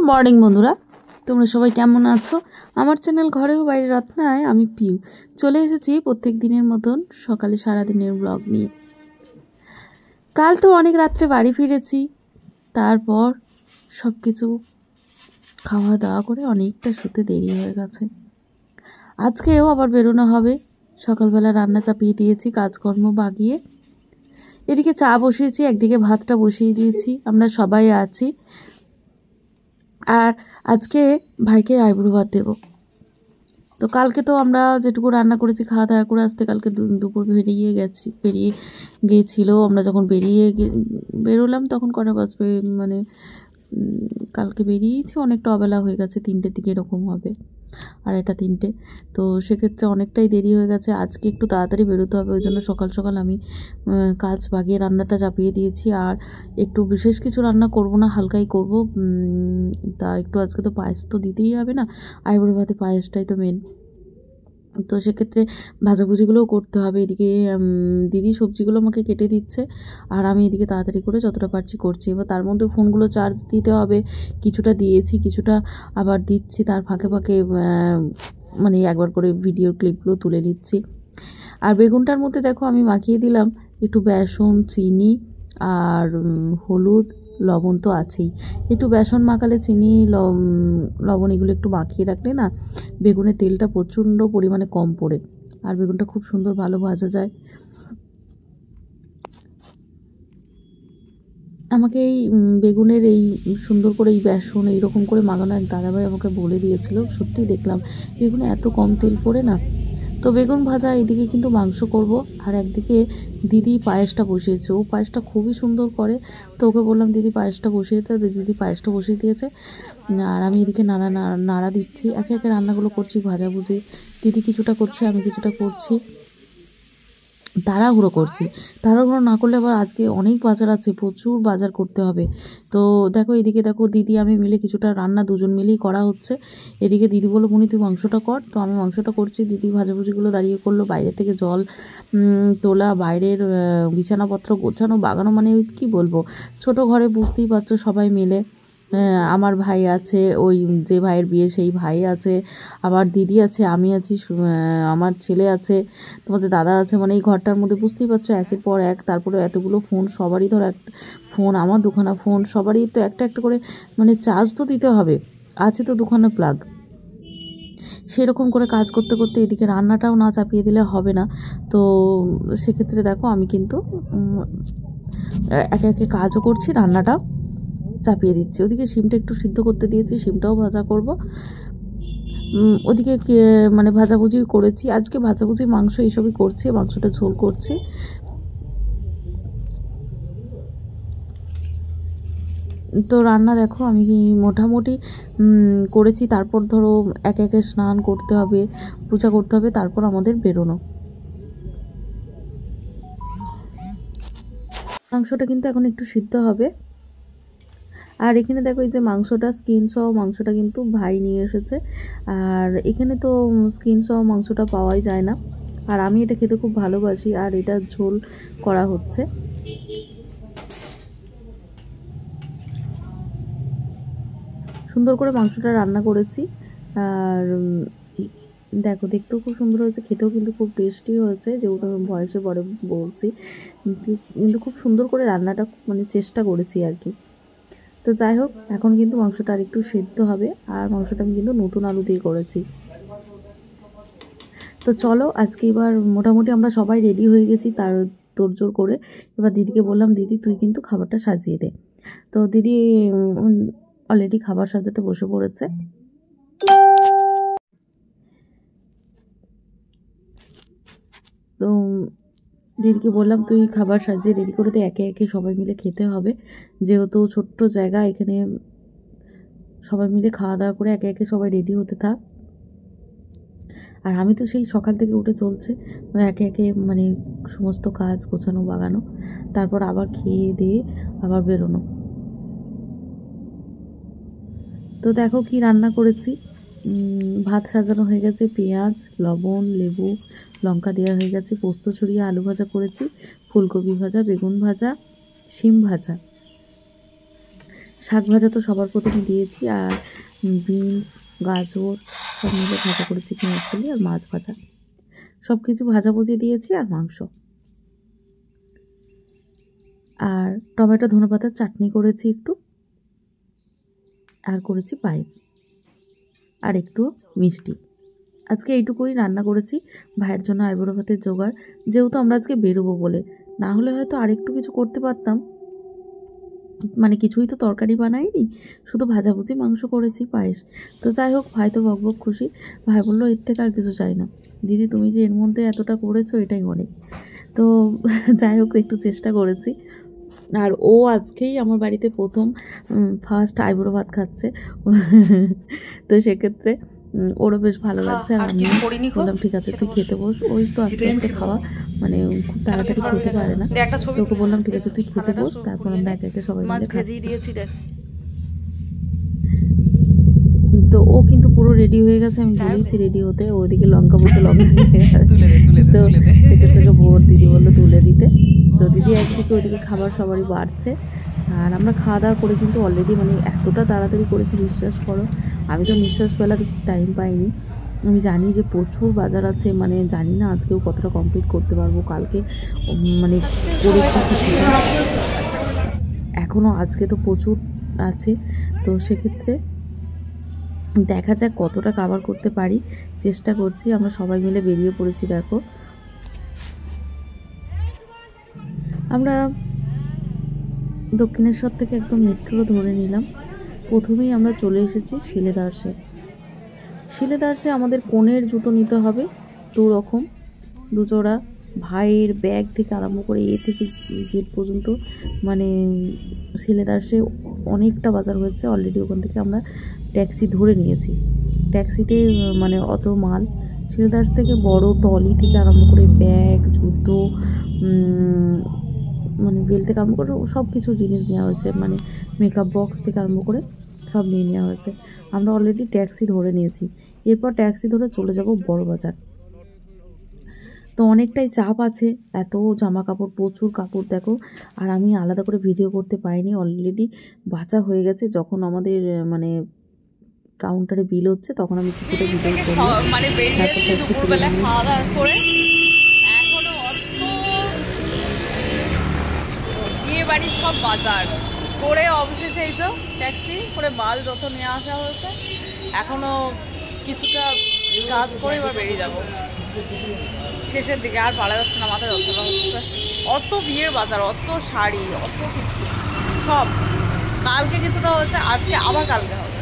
Morning বন্ধুরা, তোমরা সবাই কেমন আছো? আমার চ্যানেল ঘরেও বাইরে রত্নায় আমি পিউ চলে এসেছি প্রত্যেক দিনের মতন সকালে সারাদিনের ব্লগ নিয়ে। কাল তো অনেক রাত্রে বাড়ি ফিরেছি, তারপর সব কিছু খাওয়া দাওয়া করে অনেকটা শুতে দেরি হয়ে গেছে। আজকেও আবার বেরোনো হবে। সকালবেলা রান্না চাপিয়ে দিয়েছি, কাজকর্ম বাগিয়ে এদিকে চা বসিয়েছি, একদিকে ভাতটা বসিয়ে দিয়েছি। আমরা সবাই আছি। আর আজকে ভাইকে আইব্রো ভাত দেবো। তো কালকে তো আমরা যেটুকু রান্না করেছি খাওয়া দাওয়া করে আসতে কালকে দুপুর বেরিয়ে গিয়েছিল। আমরা যখন বেরোলাম তখন কটা বাজবে, মানে কালকে বেরিয়েছি অনেকটা অবেলা হয়ে গেছে, 3টের দিকে এরকম হবে, আর এটা 3টে। তো সেক্ষেত্রে অনেকটাই দেরি হয়ে গেছে। আজকে একটু তাড়াতাড়ি বেরোতে হবে, ওই জন্য সকাল সকাল আমি কাজ বাগিয়ে রান্নাটা চাপিয়ে দিয়েছি। আর একটু বিশেষ কিছু রান্না করব না, হালকাই করব। তা একটু আজকে তো পায়েস তো দিতেই হবে না, আইবুড়ো ভাতে পায়েসটাই তো মেন। তো সেক্ষেত্রে ভাজাভুজিগুলোও করতে হবে। এদিকে দিদি সবজিগুলো আমাকে কেটে দিচ্ছে, আর আমি এদিকে তাড়াতাড়ি করে যতটা পারছি করছি। এবার তার মধ্যে ফোনগুলো চার্জ দিতে হবে, কিছুটা দিয়েছি কিছুটা আবার দিচ্ছি, তার ফাঁকে ফাঁকে মানে একবার করে ভিডিও ক্লিপগুলো তুলে নিচ্ছি। আর বেগুনটার মধ্যে দেখো আমি মাখিয়ে দিলাম একটু বেসন, চিনি আর হলুদ, লবণ তো আছেই। একটু বেসন মাখালে চিনি লবণ এগুলো একটু মাখিয়ে রাখলে না বেগুনের তেলটা প্রচণ্ড পরিমাণে কম পড়ে, আর বেগুনটা খুব সুন্দর ভালো ভাজা যায়। আমাকে এই বেগুনের এই সুন্দর করে এই বেসন এইরকম করে মাখানো এক দাদাভাই আমাকে বলে দিয়েছিল। সত্যিই দেখলাম বেগুনে এত কম তেল পড়ে না। তো বেগুন ভাজা, এদিকে কিন্তু মাংস করব, আর একদিকে দিদি পায়েসটা বসিয়েছে। ও পায়েসটা খুবই সুন্দর করে, তো ওকে বললাম দিদি পায়েসটা বসিয়ে দিতে। দিদি পায়েসটা বসিয়ে দিয়েছে, আর আমি এদিকে নাড়া দিচ্ছি, একে একে রান্নাগুলো করছি, ভাজাভুজি দিদি কিছুটা করছে, আমি কিছুটা করছি। তাড়াহুড়ো না করলে আবার আজকে অনেক বাজার আছে, প্রচুর বাজার করতে হবে। তো দেখো এদিকে দেখো দিদি আমি মিলে কিছুটা রান্না দুজন মিলেই করা হচ্ছে। এদিকে দিদি বললো বুনি তুই মাংসটা কর, তো আমি মাংসটা করছি, দিদি ভাজাভুজিগুলো দাঁড়িয়ে করলো। বাইরে থেকে জল তোলা, বাইরের বিছানাপত্র গোছানো বাগানো, মানে কি বলবো, ছোট ঘরে বুঝতেই পারছো সবাই মিলে। আমার ভাই আছে, ওই যে ভাইয়ের বিয়ে সেই ভাই আছে, আবার দিদি আছে, আমি আছি, আমার ছেলে আছে, তোমাদের দাদা আছে, মানে এই ঘরটার মধ্যে বুঝতেই পারছো একের পর এক। তারপরে এতগুলো ফোন, সবারই ধর এক ফোন, আমার দুখানা ফোন, সবারই তো একটা একটা করে মানে চার্জ তো দিতে হবে, আছে তো দুখানা প্লাগ। সেরকম করে কাজ করতে করতে এদিকে রান্নাটাও না চাপিয়ে দিলে হবে না। তো সেক্ষেত্রে দেখো আমি কিন্তু একে একে কাজও করছি, রান্নাটাও চাপিয়ে দিচ্ছি। ওদিকে শিমটা একটু সিদ্ধ করতে দিয়েছি, শিমটাও ভাজা করব। ওদিকে মানে ভাজাভুজি করেছি, আজকে ভাজাভুজি মাংস এইসবই করছি, মাংসটা ঝোল করছি। তো রান্না দেখো আমি মোটামুটি করেছি। তারপর ধরো একে একে স্নান করতে হবে, পূজা করতে হবে, তারপর আমাদের বেরোনো। মাংসটা কিন্তু এখন একটু সিদ্ধ হবে। আর এখানে দেখো এই যে মাংসটা, স্কিন সহ মাংসটা কিন্তু ভাই নিয়ে এসেছে, আর এখানে তো স্কিন সহ মাংসটা পাওয়াই যায় না, আর আমি এটা খেতে খুব ভালোবাসি। আর এটা ঝোল করা হচ্ছে। সুন্দর করে মাংসটা রান্না করেছি, আর দেখো দেখতেও খুব সুন্দর হয়েছে, খেতেও কিন্তু খুব টেস্টি হয়েছে, যেহেতু আমি ভয়েসে পরে বলছি, কিন্তু খুব সুন্দর করে রান্নাটা মানে চেষ্টা করেছি আর কি। তো যাই হোক, এখন কিন্তু মাংসটা আর একটু সেদ্ধ হবে, আর মাংসটা আমি কিন্তু নতুন আলু দিয়ে করেছি। তো চলো আজকে এবার মোটামুটি আমরা সবাই রেডি হয়ে গেছি, তার তোড়জোড় করে। এবার দিদিকে বললাম দিদি তুই কিন্তু খাবারটা সাজিয়ে দে। তো দিদি অলরেডি খাবার সাজাতে বসে পড়েছে। তো দিদিকে বললাম তুই খাবার সাজিয়ে রেডি করে দে, একে একে সবাই মিলে খেতে হবে, যেহেতু ছোট্ট জায়গা, এখানে সবাই মিলে খাওয়া দাওয়া করে একে একে সবাই রেডি হতে থাক। আর আমি তো সেই সকাল থেকে উঠে চলছে একে একে মানে সমস্ত কাজ গোছানো বাগানো, তারপর আবার খেয়ে দিয়ে আবার বেরোনো। তো দেখো কি রান্না করেছি। ভাত সাজানো হয়ে গেছে, পেঁয়াজ, লবণ, লেবু, লঙ্কা দেওয়া হয়ে গেছে, পোস্ত ছড়িয়ে আলু ভাজা করেছি, ফুলকপি ভাজা, বেগুন ভাজা, শিম ভাজা। শাক ভাজা তো সবার প্রথমে দিয়েছি, আর বিনস, গাজর সব মিলে ভাজা করেছি, পেঁয়াজকলি আর মাছ ভাজা, সব কিছু ভাজাভুজি দিয়েছি, আর মাংস, আর টমেটো ধনেপাতার চাটনি করেছি একটু, আর করেছি পায়েস, আর একটু মিষ্টি। আজকে এইটুকুই রান্না করেছি। ভাইয়ের জন্য আইবুড়ো ভাতের জোগাড়, যেহেতু আমরা আজকে বেরোবো বলে, না হলে হয়তো আরেকটু কিছু করতে পারতাম, মানে কিছুই তো তরকারি বানাইনি, শুধু ভাজাভুজি, মাংস করেছি, পায়েস। তো যাই হোক, ভাই তো বকবক খুশি। ভাই বললো এর থেকে আর কিছু চাই না, দিদি তুমি যে এর মধ্যে এতটা করেছো এটাই অনেক। তো যাই হোক, একটু চেষ্টা করেছি। আর ও আজকেই আমার বাড়িতে প্রথম ফার্স্ট আইবুড়ো ভাত খাচ্ছে। তো সেক্ষেত্রে ওরও বেশ ভালো লাগছে। আর আমি বললাম ঠিক আছে তুই খেতে বস, ও একটু আস্তে আস্তে খাওয়া, মানে খুব তাড়াতাড়ি খেতে পারে না। তোকে বললাম ঠিক আছে তুই খেতে বস, তারপর আমরা একে একে সবাই মিলে খাচ্ছি। তো ও কিন্তু পুরো রেডি হয়ে গেছে, আমি বলেইছি রেডি হতে, ওইদিকে লঙ্কা বলতে লঙ্কা তো সেক্ষেত্রে বোর দিদি বললো তুলে দিতে। তো দিদি একদিকে ওইদিকে খাবার সবারই বাড়ছে, আর আমরা খাওয়া দাওয়া করে কিন্তু অলরেডি মানে এতটা তাড়াতাড়ি করেছি বিশ্বাস করো, আমি তো নিঃশ্বাস ফেলার টাইম পাইনি। আমি জানি যে প্রচুর বাজার আছে, মানে জানি না আজকেও কতটা কমপ্লিট করতে পারবো, কালকে মানে করেছি এখনও, আজকে তো প্রচুর আছে। তো সেক্ষেত্রে দেখা যাক কতটা কভার করতে পারি, চেষ্টা করছি। আমরা সবাই মিলে বেরিয়ে পড়েছি। দেখো আমরা দক্ষিণেশ্বর থেকে একদম মেট্রো ধরে নিলাম। প্রথমেই আমরা চলে এসেছি শিলেদার্সে। শিলেদার্সে আমাদের কনের জুতো নিতে হবে 2 রকম, 2 জোড়া। ভাইয়ের ব্যাগ থেকে আরম্ভ করে এ থেকে জেড পর্যন্ত, মানে শিলেদার্সে অনেকটা বাজার হয়েছে অলরেডি। ওখান থেকে আমরা ট্যাক্সি ধরে নিয়েছি, ট্যাক্সিতে মানে অত মাল, শিলেদার্স থেকে বড় ট্রলি থেকে আরম্ভ করে ব্যাগ, জুতো, মানে বেল থেকে আরম্ভ করে সব কিছু জিনিস নেওয়া হয়েছে, মানে মেকআপ বক্স থেকে আরম্ভ করে সব নিয়ে নেওয়া হয়েছে। আমরা অলরেডি ট্যাক্সি ধরে নিয়েছি, এরপর ট্যাক্সি ধরে চলে যাব বড় বাজার। তো অনেকটাই চাপ আছে, এত জামা কাপড়, প্রচুর কাপড় দেখো। আর আমি আলাদা করে ভিডিও করতে পারিনি, অলরেডি বাঁচা হয়ে গেছে। যখন আমাদের মানে কাউন্টারে বিল হচ্ছে তখন আমি কিছুটা ভিডিও করি, মানে বেরিয়েছি দুপুরবেলা খাওয়া দাওয়া করে। এখনো অত বিয়ে বাড়ির সব বাজার করে অবশেষে এই যে ট্যাক্সি করে মাল যত নিয়ে আসা হয়েছে, এখনো কিছুটা কাজ করে এবার বেরিয়ে যাবো শেষের দিকে। আর পারা যাচ্ছে না, মাথায় যন্ত্রণা হচ্ছে, অত বিয়ের বাজার, অত শাড়ি, অত কিছু সব। কালকে কিছুটা হচ্ছে, আজকে আবার কালকে হবে।